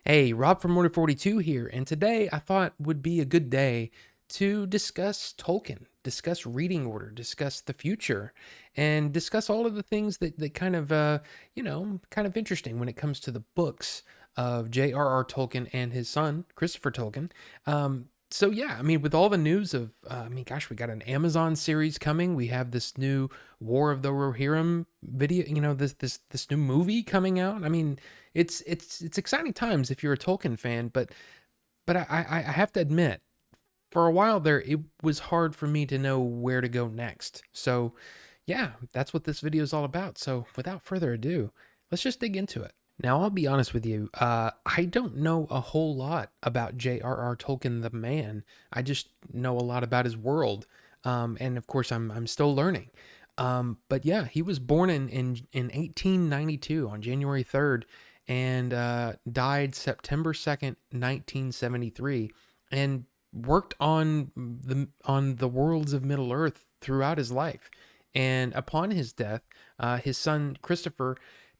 Hey, Rob from Order42 here, and today I thought would be a good day to discuss Tolkien, discuss reading order, discuss the future, and discuss all of the things that kind of, kind of interesting when it comes to the books of J.R.R. Tolkien and his son, Christopher Tolkien. So yeah, I mean, with all the news of, we got an Amazon series coming. We have this new War of the Rohirrim video, this new movie coming out. I mean, it's exciting times if you're a Tolkien fan, but I have to admit, for a while there, it was hard for me to know where to go next. So yeah, that's what this video is all about. So without further ado, let's just dig into it. Now, I'll be honest with you. I don't know a whole lot about J.R.R. Tolkien, the man. I just know a lot about his world, and of course, I'm still learning. But yeah, he was born in 1892 on January 3rd, and died September 2nd, 1973, and worked on the worlds of Middle Earth throughout his life. And upon his death, his son Christopher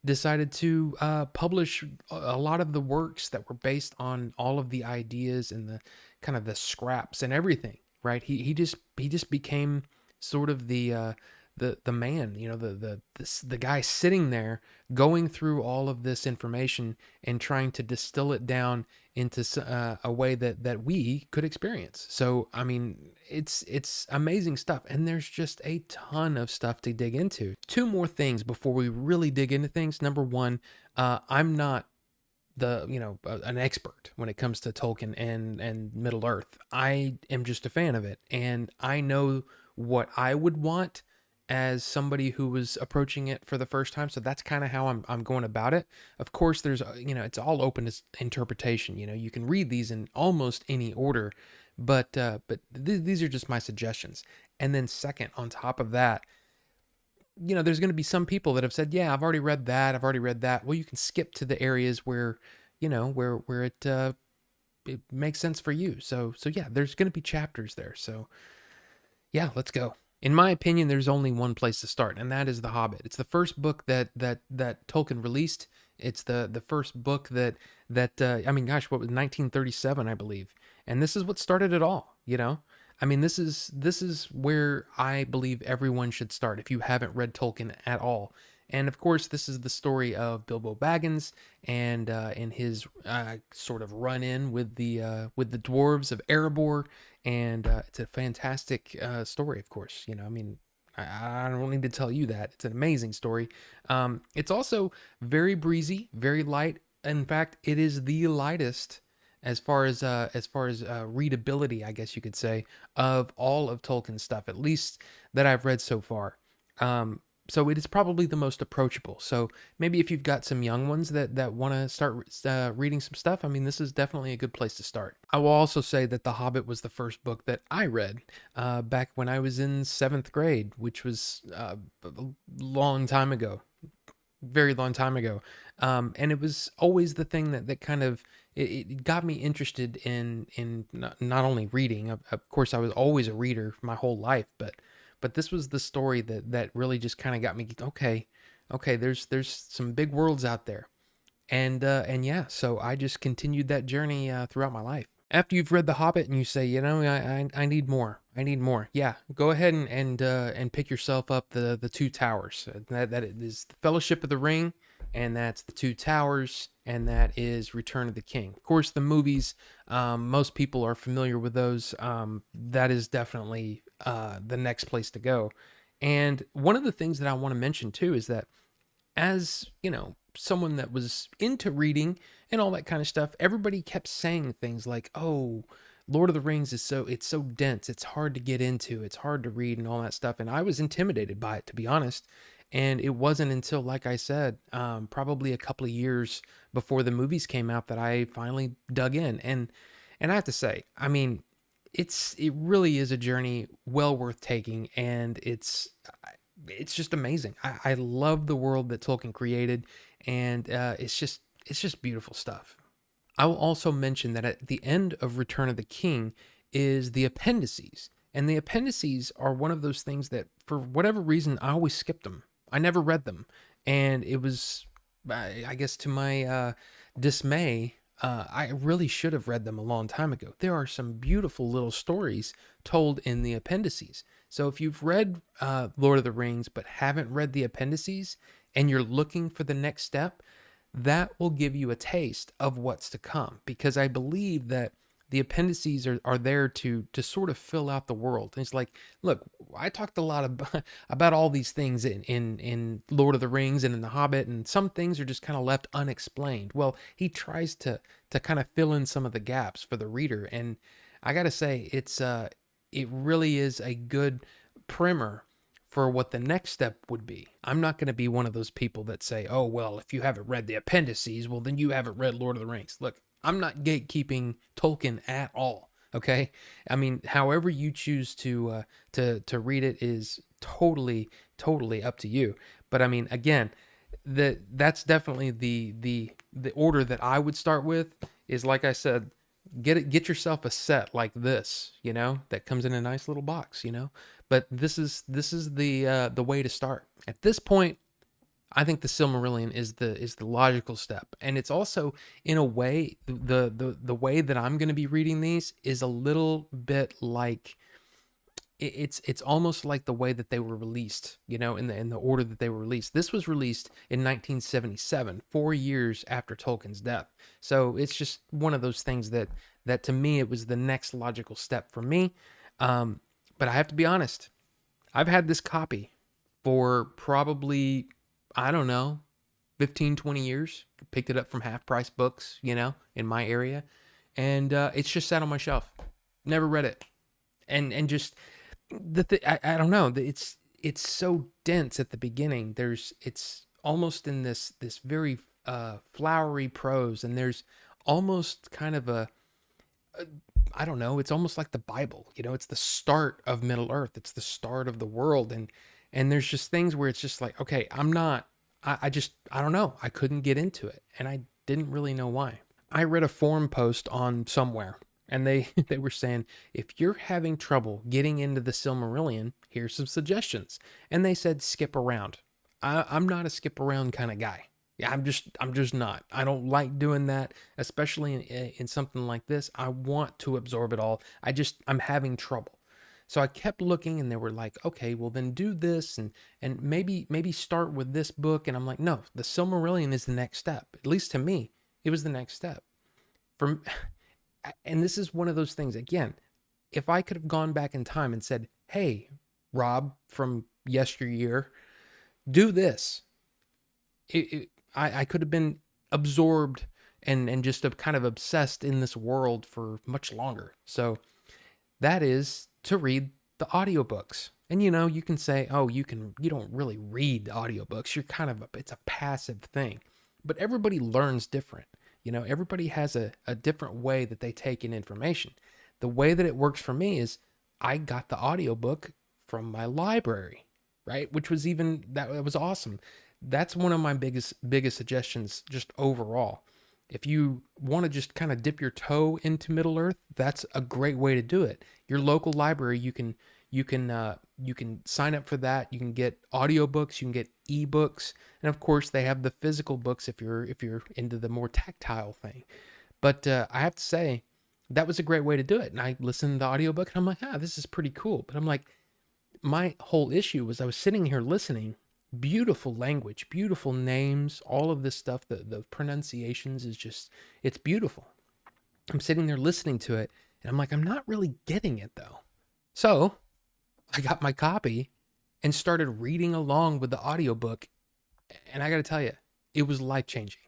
decided to publish a lot of the works that were based on all of the ideas and the kind of the scraps and everything. Right? He just became sort of the man, the guy sitting there going through all of this information and trying to distill it down into a way that we could experience. So I mean, it's amazing stuff, and there's just a ton of stuff to dig into. Two more things before we really dig into things. Number one, I'm not an expert when it comes to Tolkien and Middle Earth. I am just a fan of it, and I know what I would want as somebody who was approaching it for the first time. So that's kind of how I'm going about it. Of course, there's it's all open to interpretation. You can read these in almost any order, but these are just my suggestions. And then second, on top of that, there's going to be some people that have said, yeah, I've already read that. I've already read that. Well, you can skip to the areas where, where it makes sense for you. So yeah, there's going to be chapters there. So yeah, let's go. In my opinion, there's only one place to start, and that is The Hobbit. It's the first book that Tolkien released. It's the first book what was 1937, I believe, and this is what started it all. I mean, this is where I believe everyone should start if you haven't read Tolkien at all. And of course, this is the story of Bilbo Baggins and his sort of run in with the dwarves of Erebor, and it's a fantastic story. Of course, I mean, I don't need to tell you that it's an amazing story. It's also very breezy, very light. In fact, it is the lightest as far as readability, I guess you could say, of all of Tolkien's stuff, at least that I've read so far. So it is probably the most approachable. So maybe if you've got some young ones that want to start reading some stuff, I mean, this is definitely a good place to start. I will also say that The Hobbit was the first book that I read back when I was in seventh grade, which was a long time ago, very long time ago. And it was always the thing that kind of it got me interested in not only reading. Of course, I was always a reader my whole life, but this was the story that really just kind of got me. Okay, there's some big worlds out there, and yeah, so I just continued that journey throughout my life. After you've read The Hobbit and you say, I need more. I need more. Yeah, go ahead and pick yourself up the Two Towers. That is the Fellowship of the Ring, and that's the Two Towers, and that is Return of the King. Of course, the movies, most people are familiar with those. That is definitely the next place to go. And one of the things that I want to mention too is that, as someone that was into reading and all that kind of stuff, everybody kept saying things like, oh, Lord of the Rings it's so dense, it's hard to get into, it's hard to read and all that stuff. And I was intimidated by it, to be honest. And it wasn't until, like I said, probably a couple of years before the movies came out that I finally dug in. And I have to say, I mean, it really is a journey well worth taking, and it's just amazing. I love the world that Tolkien created, and it's just beautiful stuff. I will also mention that at the end of Return of the King is the Appendices, and the Appendices are one of those things that, for whatever reason, I always skipped them. I never read them, and it was, I guess, to my dismay. I really should have read them a long time ago. There are some beautiful little stories told in the appendices. So if you've read Lord of the Rings but haven't read the appendices and you're looking for the next step, that will give you a taste of what's to come, because I believe that the appendices are there to sort of fill out the world. And it's like, look, I talked a lot about all these things in Lord of the Rings and in The Hobbit, and some things are just kind of left unexplained. Well, he tries to kind of fill in some of the gaps for the reader, and I got to say, it really is a good primer for what the next step would be. I'm not going to be one of those people that say, oh, well, if you haven't read the appendices, well, then you haven't read Lord of the Rings. Look, I'm not gatekeeping Tolkien at all. Okay. I mean, however you choose to read it is totally up to you. But I mean, again, that's definitely the order that I would start with is, like I said, get yourself a set like this, that comes in a nice little box, but this is the way to start. At this point, I think the Silmarillion is the logical step, and it's also, in a way, the way that I'm going to be reading these is a little bit like it's almost like the way that they were released, in the order that they were released. This was released in 1977, 4 years after Tolkien's death. So it's just one of those things that to me, it was the next logical step for me. But I have to be honest, I've had this copy for probably, I don't know, 15, 20 years. Picked it up from half price books, in my area. And it's just sat on my shelf. Never read it. And just I don't know. It's so dense at the beginning. It's almost in this very flowery prose, and there's almost kind of I don't know. It's almost like the Bible. It's the start of Middle Earth. It's the start of the world, and there's just things where it's just like, okay, I'm not. I don't know. I couldn't get into it, and I didn't really know why. I read a forum post on somewhere, and they were saying, if you're having trouble getting into the Silmarillion, here's some suggestions. And they said, skip around. I'm not a skip around kind of guy. Yeah, I'm just not. I don't like doing that, especially in something like this. I want to absorb it all. I'm having trouble. So I kept looking, and they were like, okay, well then do this, and maybe start with this book. And I'm like, no, the Silmarillion is the next step. At least to me, it was the next step. And this is one of those things, again, if I could have gone back in time and said, hey, Rob from yesteryear, do this, I could have been absorbed and just kind of obsessed in this world for much longer. So that is to read the audiobooks. And you can say, oh, you don't really read the audiobooks. You're kind of it's a passive thing. But everybody learns different. Everybody has a different way that they take in information. The way that it works for me is I got the audiobook from my library, right? Which was that was awesome. That's one of my biggest suggestions just overall. If you want to just kind of dip your toe into Middle Earth, that's a great way to do it. Your local library, you can sign up for that. You can get audiobooks, you can get ebooks, and of course they have the physical books if you're into the more tactile thing. But I have to say that was a great way to do it. And I listened to the audiobook, and I'm like, this is pretty cool. But I'm like, my whole issue was I was sitting here listening, beautiful language, beautiful names, all of this stuff, the pronunciations is just, it's beautiful. I'm sitting there listening to it, and I'm like, I'm not really getting it though. So I got my copy and started reading along with the audiobook. And I got to tell you, it was life-changing.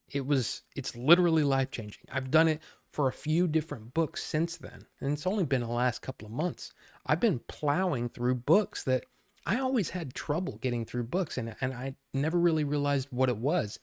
It's literally life-changing. I've done it for a few different books since then. And it's only been the last couple of months. I've been plowing through books that I always had trouble getting through books. And I never really realized what it was.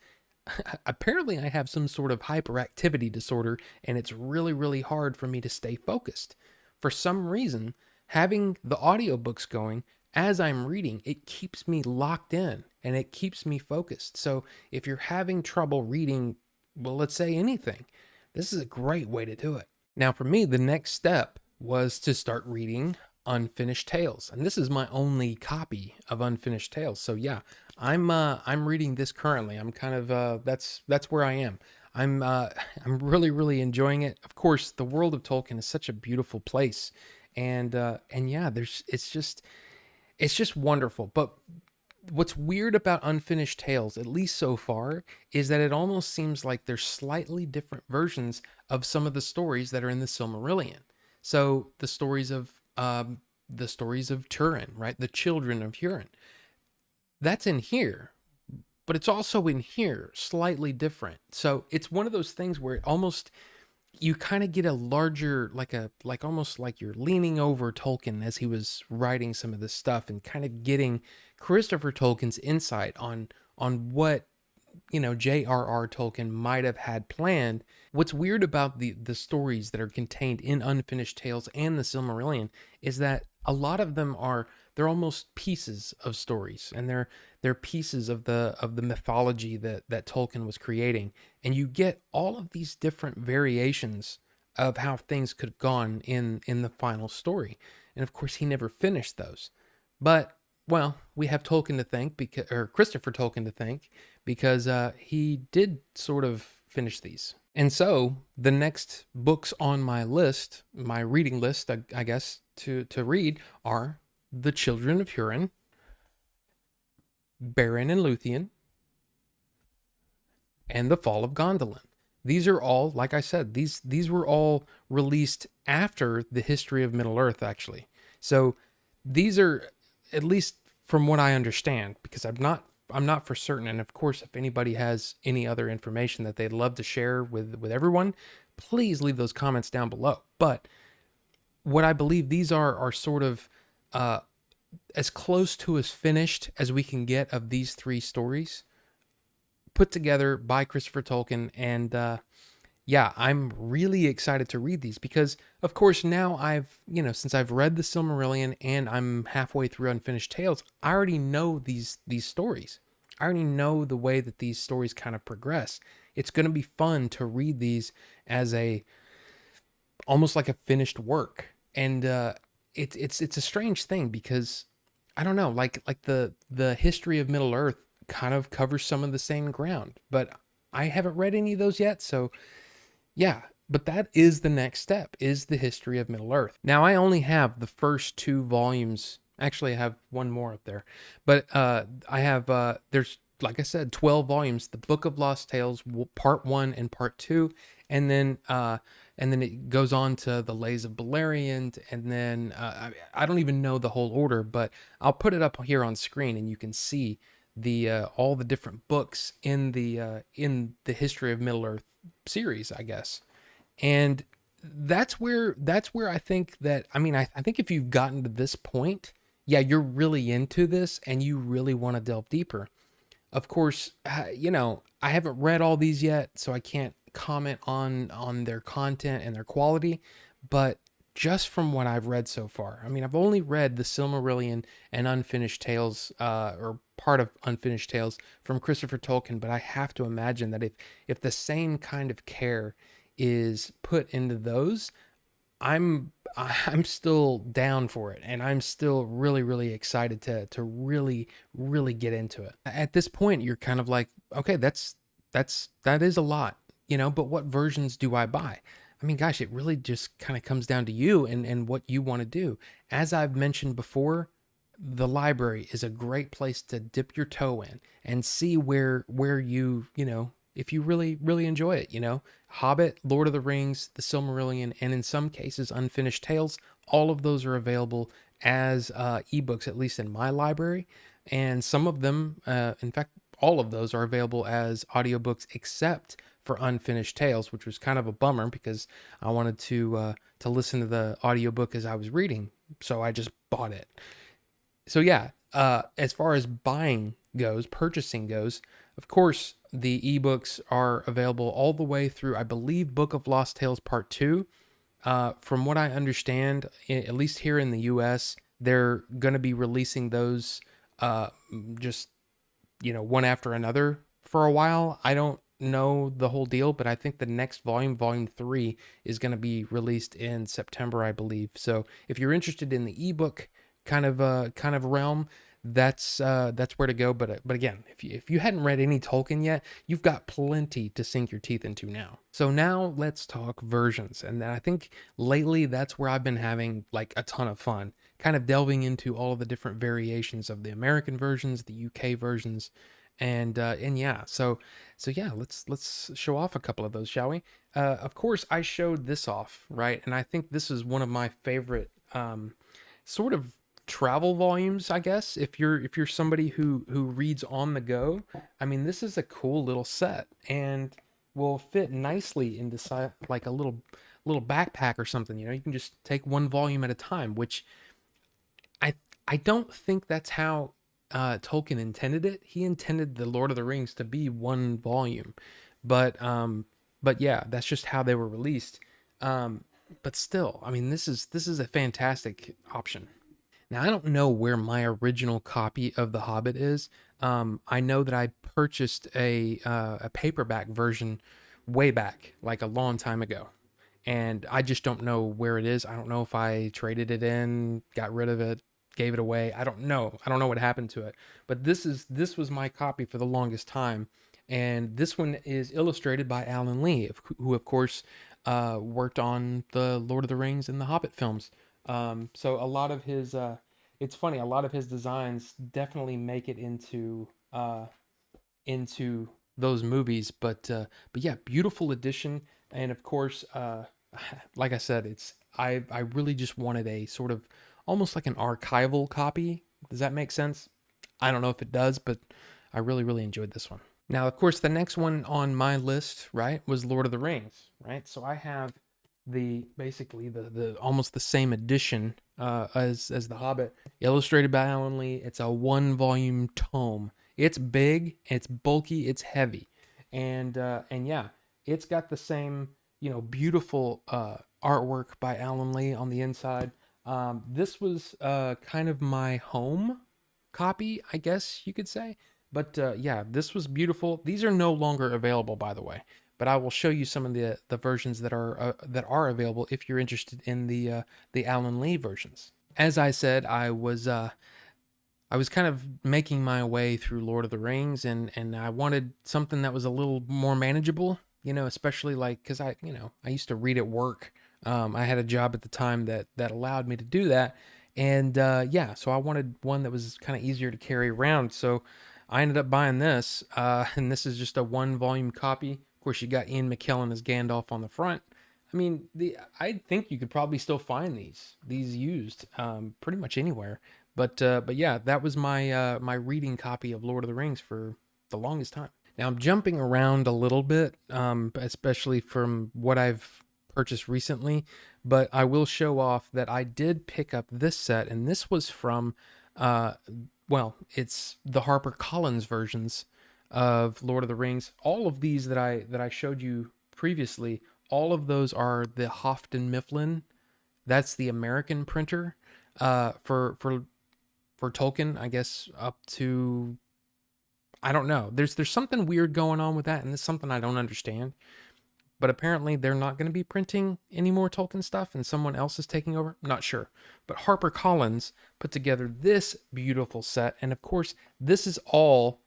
Apparently I have some sort of hyperactivity disorder, and it's really, really hard for me to stay focused. For some reason, having the audiobooks going as I'm reading, it keeps me locked in and it keeps me focused. So if you're having trouble reading, well, let's say anything, this is a great way to do it. Now, for me, the next step was to start reading Unfinished Tales. And this is my only copy of Unfinished Tales. So yeah, I'm reading this currently. I'm kind of, that's where I am. I'm really enjoying it. Of course, the world of Tolkien is such a beautiful place, and yeah, there's it's just wonderful. But what's weird about Unfinished Tales, at least so far, is that it almost seems like there's slightly different versions of some of the stories that are in the Silmarillion. So the stories of Turin, right? The children of Hurin. That's in here, but it's also in here, slightly different. So it's one of those things where it almost you kind of get a larger like almost like you're leaning over Tolkien as he was writing some of this stuff and kind of getting Christopher Tolkien's insight on what J.R.R. Tolkien might have had planned. What's weird about the stories that are contained in Unfinished Tales and the Silmarillion is that a lot of them they're almost pieces of stories, and they're pieces of the mythology that Tolkien was creating, and you get all of these different variations of how things could have gone in the final story. And of course, he never finished those. But well, we have Tolkien to thank because, or Christopher Tolkien to thank, because he did sort of finish these. And so the next books on my list, my reading list, I guess, to read are The Children of Hurin, Beren and Luthien, and The Fall of Gondolin. These are all, like I said, these were all released after the history of Middle Earth, actually. So these are, at least from what I understand, because I'm not for certain. And of course, if anybody has any other information that they'd love to share with everyone, please leave those comments down below. But what I believe these are sort of as close to as finished as we can get of these three stories put together by Christopher Tolkien. And yeah, I'm really excited to read these because, of course, now since I've read the Silmarillion and I'm halfway through Unfinished Tales, I already know these stories. I already know the way that these stories kind of progress. It's going to be fun to read these as almost like a finished work. And it's a strange thing because I don't know, like the history of Middle Earth kind of covers some of the same ground, but I haven't read any of those yet, so yeah. But that is the next step, is the history of Middle Earth. Now, I only have the first two volumes. Actually, I have one more up there, but I have there's, like I said, 12 volumes, the Book of Lost Tales, part 1 and part 2, and then it goes on to the Lays of Beleriand, and then I don't even know the whole order, but I'll put it up here on screen and you can see the all the different books in the history of Middle Earth series, I guess. And that's where I think that, I mean, I think if you've gotten to this point, yeah, you're really into this and you really want to delve deeper. Of course, I haven't read all these yet, so I can't comment on their content and their quality, but just from what I've read so far, I mean, I've only read the Silmarillion and Unfinished Tales, or part of Unfinished Tales from Christopher Tolkien, but I have to imagine that if the same kind of care is put into those, I'm still down for it, and I'm still really excited to really get into it. At this point, you're kind of like, okay, that is a lot, but what versions do I buy? I mean, gosh, it really just kind of comes down to you and what you want to do. As I've mentioned before, the library is a great place to dip your toe in and see where if you really enjoy it, Hobbit, Lord of the Rings, the Silmarillion, and in some cases Unfinished Tales, all of those are available as ebooks, at least in my library. And some of them, in fact, all of those are available as audiobooks except for Unfinished Tales, which was kind of a bummer because I wanted to listen to the audiobook as I was reading, so I just bought it. So yeah, as far as purchasing goes, of course, the ebooks are available all the way through, I believe, Book of Lost Tales Part 2. From what I understand, at least here in the US, they're going to be releasing those just, one after another for a while. I don't know the whole deal, but I think the next volume 3, is going to be released in September, I believe. So if you're interested in the ebook kind of realm, that's where to go. But again, if you hadn't read any Tolkien yet, you've got plenty to sink your teeth into now. So now let's talk versions, and I think lately that's where I've been having like a ton of fun, kind of delving into all of the different variations of the American versions, the UK versions, and yeah, so yeah, let's show off a couple of those, shall we? Of course, I showed this off, right, and I think this is one of my favorite sort of travel volumes, I guess. If you're somebody who reads on the go, I mean, this is a cool little set and will fit nicely into like a little backpack or something. You know, you can just take one volume at a time, which I I don't think that's how Tolkien intended it. He intended the Lord of the Rings to be one volume, but yeah, that's just how they were released. Um, but still, I mean, this is a fantastic option. Now, I don't know where my original copy of The Hobbit is. I know that I purchased a paperback version way back, like a long time ago, and I just don't know where it is. I don't know if I traded it in, got rid of it, gave it away. I don't know. I don't know what happened to it. But this was my copy for the longest time, and this one is illustrated by Alan Lee, who of course worked on the Lord of the Rings and the Hobbit films. So a lot of his it's funny, a lot of his designs definitely make it into those movies. But yeah, beautiful addition, and of course, like I said, I really just wanted a sort of almost like an archival copy. Does that make sense? I don't know if it does, but I really enjoyed this one. Now, of course, the next one on my list, right, was Lord of the Rings, right? So I have the basically the almost the same edition as the Hobbit, illustrated by Alan Lee. It's a one volume tome. It's big, it's bulky, it's heavy, and yeah, it's got the same beautiful artwork by Alan Lee on the inside. This was kind of my home copy, I guess you could say. But yeah, this was beautiful. These are no longer available, by the way. But I will show you some of the versions that are available if you're interested in the Alan Lee versions. As I said, I was kind of making my way through Lord of the Rings, and I wanted something that was a little more manageable. You know, especially like because I used to read at work. I had a job at the time that allowed me to do that, and yeah, so I wanted one that was kind of easier to carry around. So I ended up buying this, and this is just a one volume copy. Of course, you got Ian McKellen as Gandalf on the front. I mean, I think you could probably still find these used pretty much anywhere. But yeah, that was my reading copy of Lord of the Rings for the longest time. Now I'm jumping around a little bit, especially from what I've purchased recently, but I will show off that I did pick up this set, and this was from, uh, well, it's the HarperCollins versions of Lord of the Rings. All of these that I showed you previously, all of those are the Houghton Mifflin. That's the American printer for Tolkien, I guess up to I don't know. There's something weird going on with that, and it's something I don't understand. But apparently they're not going to be printing any more Tolkien stuff, and someone else is taking over. I'm not sure. But HarperCollins put together this beautiful set, and of course, this is all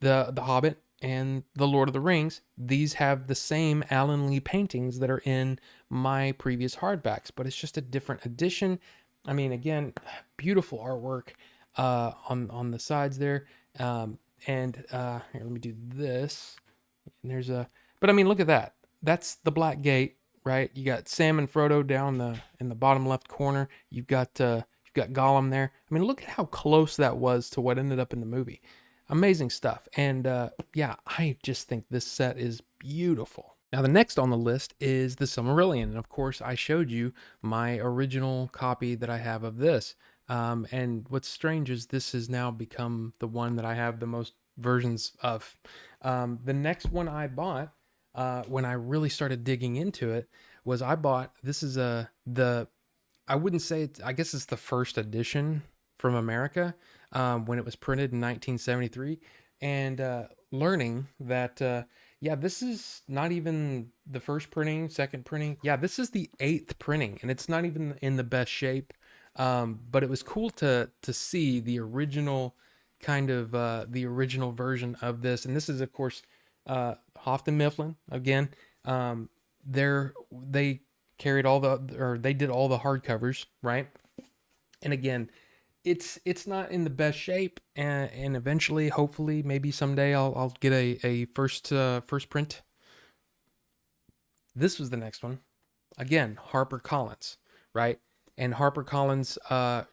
the Hobbit and the Lord of the Rings. These have the same Alan Lee paintings that are in my previous hardbacks, but it's just a different edition. I mean, again, beautiful artwork on the sides there. And here, let me do this. And there's a, but I mean, look at that. That's the Black Gate, right? You got Sam and Frodo down in the bottom left corner. You've got Gollum there. I mean, look at how close that was to what ended up in the movie. Amazing stuff. And yeah, I just think this set is beautiful. Now, the next on the list is the Silmarillion. And of course, I showed you my original copy that I have of this. And what's strange is this has now become the one that I have the most versions of. The next one I bought when I really started digging into it was I bought this is the I wouldn't say it's, I guess it's the first edition from America when it was printed in 1973, and learning that yeah, this is not even the first printing, second printing. Yeah, this is the eighth printing, and it's not even in the best shape. But it was cool to see the original kind of the original version of this. And this is, of course, Houghton Mifflin again. They carried all the, or they did all the hardcovers, right? And again, it's not in the best shape, and eventually, hopefully, maybe someday I'll get a first print. This was the next one. Again, HarperCollins, right? And HarperCollins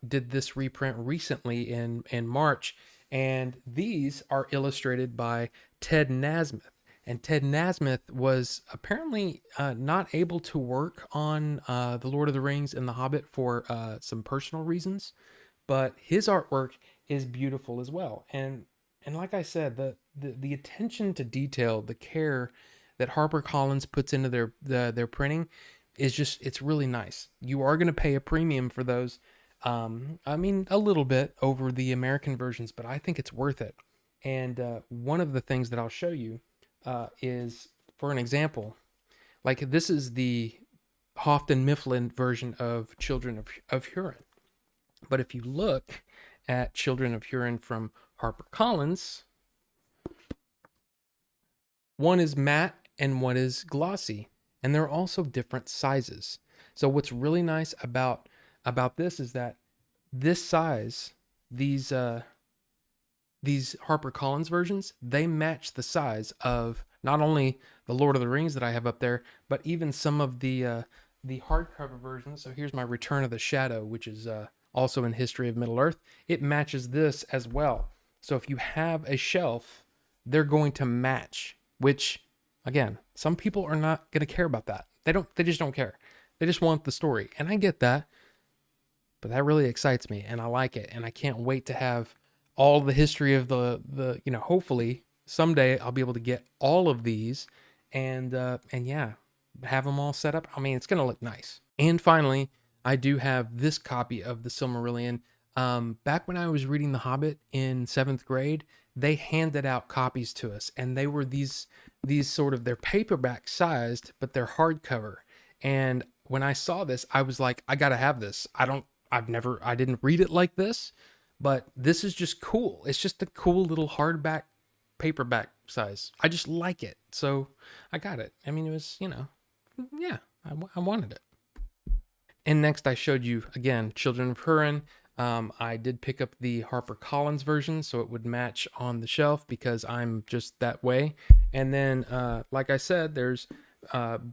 did this reprint recently in March, and these are illustrated by Ted Nasmith. And Ted Nasmith was apparently not able to work on The Lord of the Rings and The Hobbit for some personal reasons, but his artwork is beautiful as well. And like I said, the attention to detail, the care that HarperCollins puts into their printing is just, it's really nice. You are going to pay a premium for those. I mean, a little bit over the American versions, but I think it's worth it. And one of the things that I'll show you is, for an example, like this is the Houghton Mifflin version of Children of Hurin. But if you look at Children of Hurin from HarperCollins, one is matte and one is glossy, and they're also different sizes. So what's really nice about this is that this size, these HarperCollins versions, they match the size of not only the Lord of the Rings that I have up there, but even some of the hardcover versions. So here's my Return of the Shadow, which is also in History of Middle Earth. It matches this as well. So if you have a shelf, they're going to match, which, again, some people are not going to care about that. They just don't care. They just want the story. And I get that, but that really excites me and I like it. And I can't wait to have all the history of the hopefully someday I'll be able to get all of these and yeah, have them all set up. I mean, it's going to look nice. And finally, I do have this copy of the Silmarillion. Back when I was reading The Hobbit in 7th grade, they handed out copies to us, and they were these sort of, they're paperback sized, but they're hardcover. And when I saw this, I was like, I gotta have this. I didn't read it like this, but this is just cool. It's just a cool little hardback paperback size. I just like it, so I got it. I mean, it was, yeah, I wanted it. And next I showed you, again, Children of Hurin. I did pick up the HarperCollins version so it would match on the shelf because I'm just that way. And then, like I said, there's Beren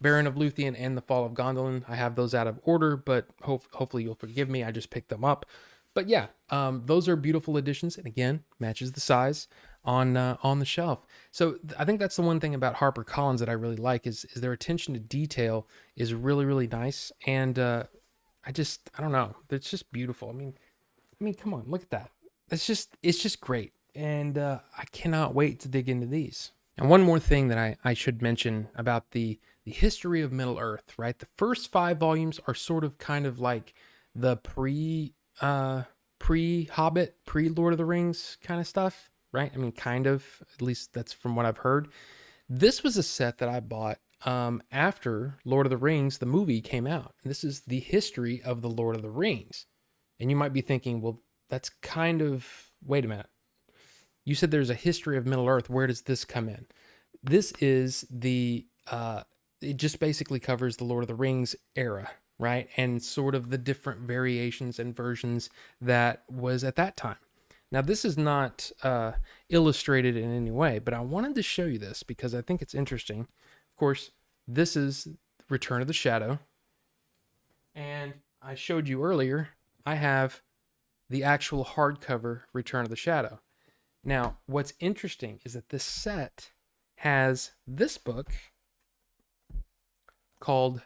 of Luthien and The Fall of Gondolin. I have those out of order, but hopefully you'll forgive me. I just picked them up. But yeah, those are beautiful additions, and again, matches the size on the shelf. So I think that's the one thing about HarperCollins that I really like is their attention to detail is really, really nice. And I don't know, it's just beautiful. I mean, come on, look at that. It's just great, and I cannot wait to dig into these. And one more thing that I should mention about the history of Middle Earth, right? The first 5 volumes are sort of kind of like the pre-Hobbit, pre-Lord of the Rings kind of stuff, right? I mean, kind of, at least that's from what I've heard. This was a set that I bought after Lord of the Rings, the movie, came out. And this is the history of the Lord of the Rings. And you might be thinking, well, that's kind of, wait a minute. You said there's a history of Middle Earth. Where does this come in? This is it just basically covers the Lord of the Rings era, right? And sort of the different variations and versions that was at that time. Now, this is not illustrated in any way, but I wanted to show you this because I think it's interesting. Of course, this is Return of the Shadow. And I showed you earlier, I have the actual hardcover Return of the Shadow. Now, what's interesting is that this set has this book called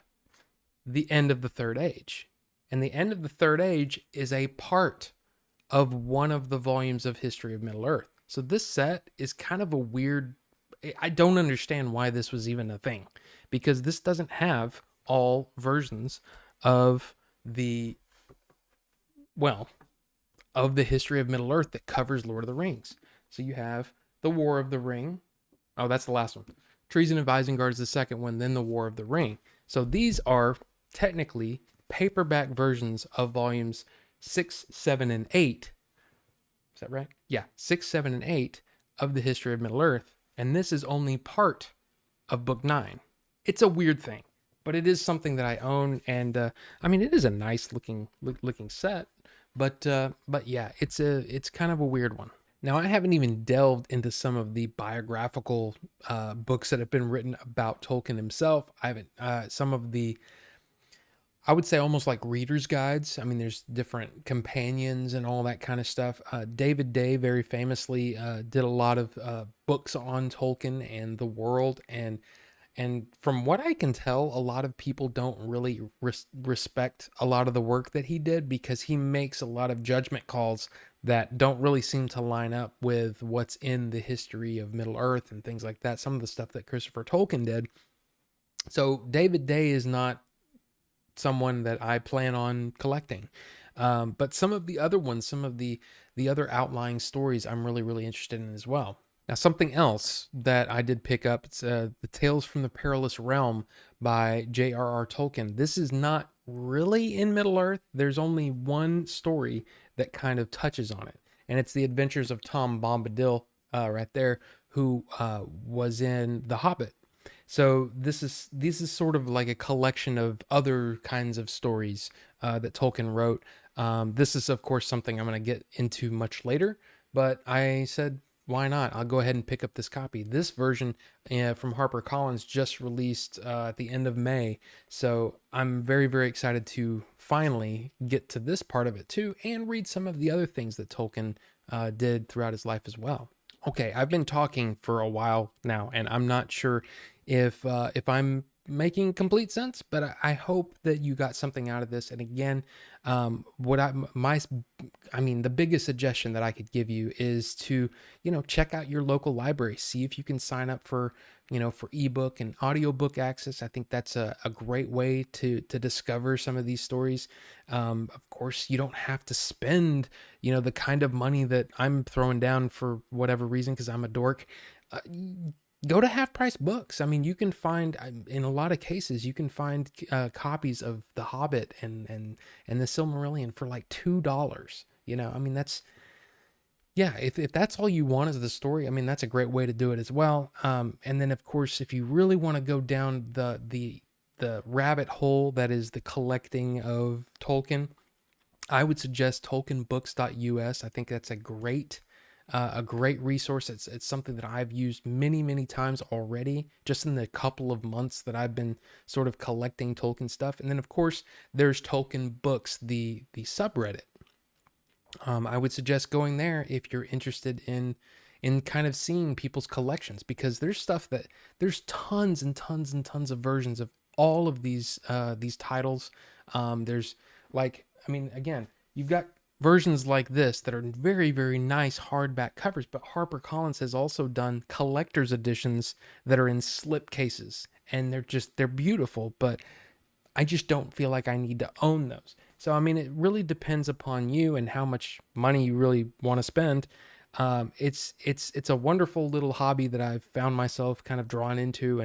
The End of the Third Age. And The End of the Third Age is a part of one of the volumes of History of Middle Earth. So this set is kind of a weird, I don't understand why this was even a thing, because this doesn't have all versions of the history of Middle Earth that covers Lord of the Rings. So you have the War of the Ring. Oh, that's the last one. Treason of Isengard is the second one, then the War of the Ring. So these are technically paperback versions of volumes 6, 7, and 8. Is that right? Yeah, 6, 7, and 8 of the History of Middle Earth. And this is only part of book 9. It's a weird thing, but it is something that I own, and I mean, it is a nice looking set, but yeah, it's kind of a weird one. Now, I haven't even delved into some of the biographical books that have been written about Tolkien himself. I haven't some of the, I would say, almost like reader's guides. I mean, there's different companions and all that kind of stuff. David Day very famously did a lot of books on Tolkien and the world, and from what I can tell, a lot of people don't really respect a lot of the work that he did, because he makes a lot of judgment calls that don't really seem to line up with what's in the history of Middle Earth and things like that. Some of the stuff that Christopher Tolkien did. So David Day is not someone that I plan on collecting. But some of the other ones, some of the other outlying stories, I'm really interested in as well. Now, something else that I did pick up, it's the Tales from the Perilous Realm by J.R.R. Tolkien. This is not really in Middle Earth. There's only one story that kind of touches on it, and it's the adventures of Tom Bombadil, right there, who was in The Hobbit. So this is sort of like a collection of other kinds of stories that Tolkien wrote. This is, of course, something I'm going to get into much later, but I said, why not? I'll go ahead and pick up this copy. This version from HarperCollins just released at the end of May, so I'm very excited to finally get to this part of it too, and read some of the other things that Tolkien did throughout his life as well. Okay, I've been talking for a while now, and I'm not sure if I'm making complete sense, but I hope that you got something out of this. And again, the biggest suggestion that I could give you is to, check out your local library, see if you can sign up for, for ebook and audiobook access. I think that's a great way to discover some of these stories. Of course, you don't have to spend, the kind of money that I'm throwing down for whatever reason, because I'm a dork. Go to half price books. I mean, you can find, in a lot of cases, you can find copies of The Hobbit and the Silmarillion for like $2. I mean, that's, yeah, if that's all you want is the story, I mean, that's a great way to do it as well. And then, of course, if you really want to go down the rabbit hole that is the collecting of Tolkien, I would suggest tolkienbooks.us. I think that's a great resource. It's something that I've used many times already, just in the couple of months that I've been sort of collecting Tolkien stuff. And then, of course, there's Tolkien Books, the subreddit. I would suggest going there if you're interested in kind of seeing people's collections, because there's tons and tons of versions of all of these titles. There's like, I mean, again, you've got versions like this that are very nice hardback covers, but HarperCollins has also done collector's editions that are in slip cases, and they're beautiful, but I just don't feel like I need to own those. So, I mean, it really depends upon you and how much money you really want to spend. It's a wonderful little hobby that I've found myself kind of drawn into,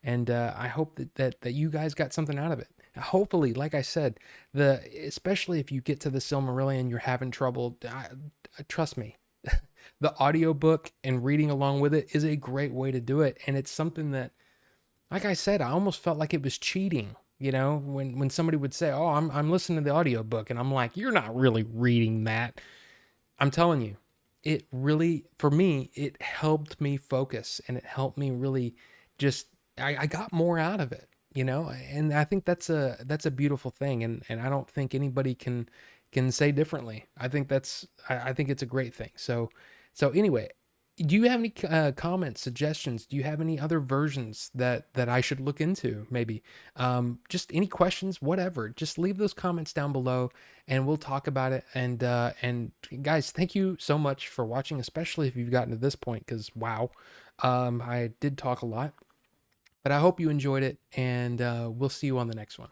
and I hope that you guys got something out of it. Hopefully, like I said, especially if you get to the Silmarillion, you're having trouble, trust me, the audiobook and reading along with it is a great way to do it. And it's something that, like I said, I almost felt like it was cheating, when somebody would say, oh, I'm listening to the audiobook, and I'm like, you're not really reading that. I'm telling you, it really, for me, it helped me focus, and it helped me really just, I got more out of it. And I think that's a beautiful thing, and I don't think anybody can say differently. I think I think it's a great thing. So anyway, do you have any comments, suggestions? Do you have any other versions that I should look into? Maybe just any questions, whatever. Just leave those comments down below, and we'll talk about it. And guys, thank you so much for watching, especially if you've gotten to this point, because wow, I did talk a lot. But I hope you enjoyed it, and we'll see you on the next one.